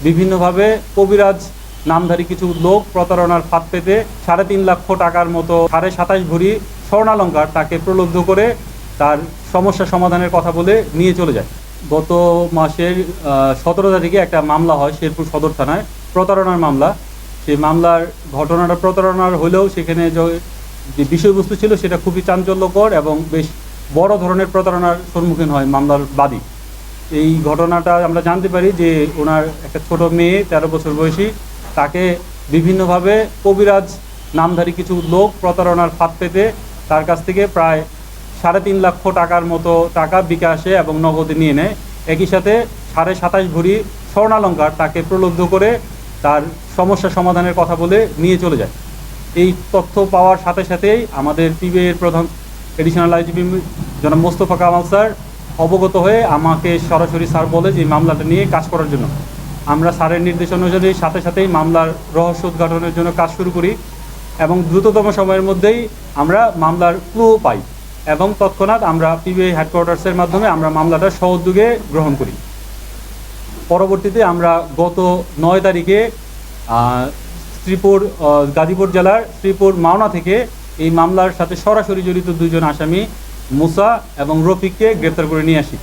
বিভিন্নভাবে কবিরাজ নামধারী কিছু লোক প্রতারণার ফাঁদ পেতে ৩.৫ লক্ষ টাকার মতো ২৭.৫ ভরি স্বর্ণালঙ্কার তাকে প্রলুব্ধ করে তার সমস্যা সমাধানের কথা বলে নিয়ে চলে যায়। গত মাসের ১৭ তারিখে একটা মামলা হয় শেরপুর সদর থানায়, প্রতারণার মামলা। সেই মামলার ঘটনাটা প্রতারণার হলেও সেখানে যে বিষয়বস্তু ছিল সেটা খুবই চাঞ্চল্যকর এবং বেশ বড় ধরনের প্রতারণার সম্মুখীন হয় মামলার বাদী। এই ঘটনাটা আমরা জানতে পারি যে ওনার একটা ছোট মেয়ে ১৩ বছর বয়সী, তাকে বিভিন্নভাবে কবিরাজ নামধারী কিছু লোক প্রতারণার ফাঁদ পেতে তার কাছ থেকে প্রায় ৩.৫ লক্ষ টাকার মতো টাকা বিকাশে এবং নগদে নিয়ে নেয়। একই সাথে ২৭.৫ ভরি স্বর্ণালঙ্কার তাকে প্রলুব্ধ করে তার সমস্যা সমাধানের কথা বলে নিয়ে চলে যায়। এই তথ্য পাওয়ার সাথে সাথেই আমাদের পিবিআইয়ের প্রধান এডিশনাল আইজিপি জনাব মোস্তফা কামাল স্যার অবগত হয়ে আমাকে সরাসরি স্যার বলে যে মামলাটা নিয়ে কাজ করার জন্য। আমরা স্যারের নির্দেশ অনুযায়ী সাথে সাথেই মামলার রহস্য উদ্ঘাটনের জন্য কাজ শুরু করি এবং দ্রুততম সময়ের মধ্যেই আমরা মামলার ক্লু পাই এবং তৎক্ষণাৎ আমরা পিবিআই হেডকোয়ার্টার্সের মাধ্যমে আমরা মামলাটা সহযোগে গ্রহণ করি। পরবর্তীতে আমরা গত ৯ তারিখে গাজীপুর জেলার শ্রীপুর মাওনা থেকে এই মামলার সাথে সরাসরি জড়িত ২ জন আসামি মুসা এবং রফিককে গ্রেপ্তার করে নিয়ে আসি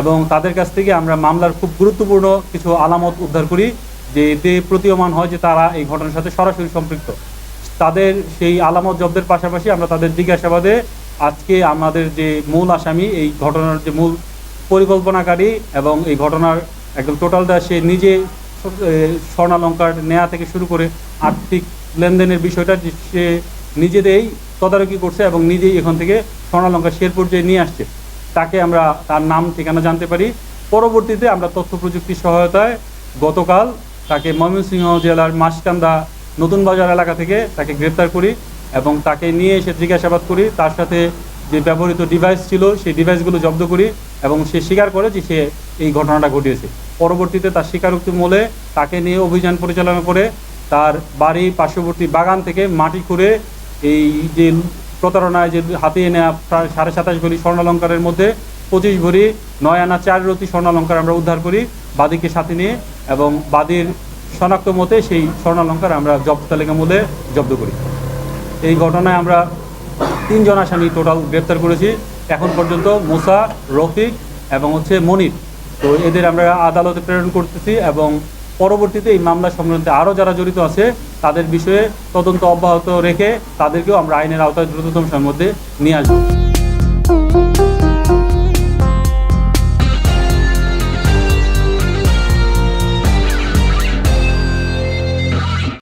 এবং তাদের কাছ থেকে আমরা মামলার খুব গুরুত্বপূর্ণ কিছু আলামত উদ্ধার করি যে এতে প্রতীয়মান হয় যে তারা এই ঘটনার সাথে সরাসরি সম্পৃক্ত। তাদের সেই আলামত জব্দের পাশাপাশি আমরা তাদের জিজ্ঞাসাবাদে আজকে আমাদের যে মূল আসামি, এই ঘটনার যে মূল পরিকল্পনাকারী এবং এই ঘটনার একদম টোটালটা সে নিজে স্বর্ণালঙ্কার নেওয়া থেকে শুরু করে আর্থিক লেনদেনের বিষয়টা সে নিজেদেরই তদারকি করছে এবং নিজেই এখান থেকে স্বর্ণালঙ্কার শেরপুর যে নিয়ে আসছে, তাকে আমরা তার নাম ঠিকানা জানতে পারি। পরবর্তীতে আমরা তথ্য প্রযুক্তির সহায়তায় গতকাল তাকে ময়মনসিংহ জেলার মাসকান্দা নতুন বাজার এলাকা থেকে তাকে গ্রেপ্তার করি এবং তাকে নিয়ে এসে জিজ্ঞাসাবাদ করি। তার সাথে যে ব্যবহৃত ডিভাইস ছিল সেই ডিভাইসগুলো জব্দ করি এবং সে স্বীকার করে যে সে এই ঘটনাটা ঘটিয়েছে। পরবর্তীতে তার স্বীকারোক্তি মূলে তাকে নিয়ে অভিযান পরিচালনা করে তার বাড়ি পার্শ্ববর্তী বাগান থেকে মাটি খুঁড়ে এই যে প্রতারণায় যে হাতিয়ে নেওয়া প্রায় ২৭.৫ ভরি স্বর্ণালঙ্কারের মধ্যে ২৫ ভরি ৯ আনা ৪ রতি স্বর্ণালঙ্কার আমরা উদ্ধার করি বাদীকে সাথে নিয়ে এবং বাদীর শনাক্ত মতে সেই স্বর্ণালঙ্কার আমরা জব্দ তালিকা মূলে জব্দ করি। এই ঘটনায় আমরা ৩ জন আসামি টোটাল গ্রেপ্তার করেছি এখন পর্যন্ত, মুসা, রফিক এবং মনির। তো এদের আমরা আদালতে প্রেরণ করতেছি এবং পরবর্তীতে এই মামলা সংক্রান্তে আরও যারা জড়িত আছে তাদের বিষয়ে তদন্ত অব্যাহত রেখে তাদেরকেও আমরা আইনের আওতায় দ্রুততম সময়ের মধ্যে নিয়ে আসবো।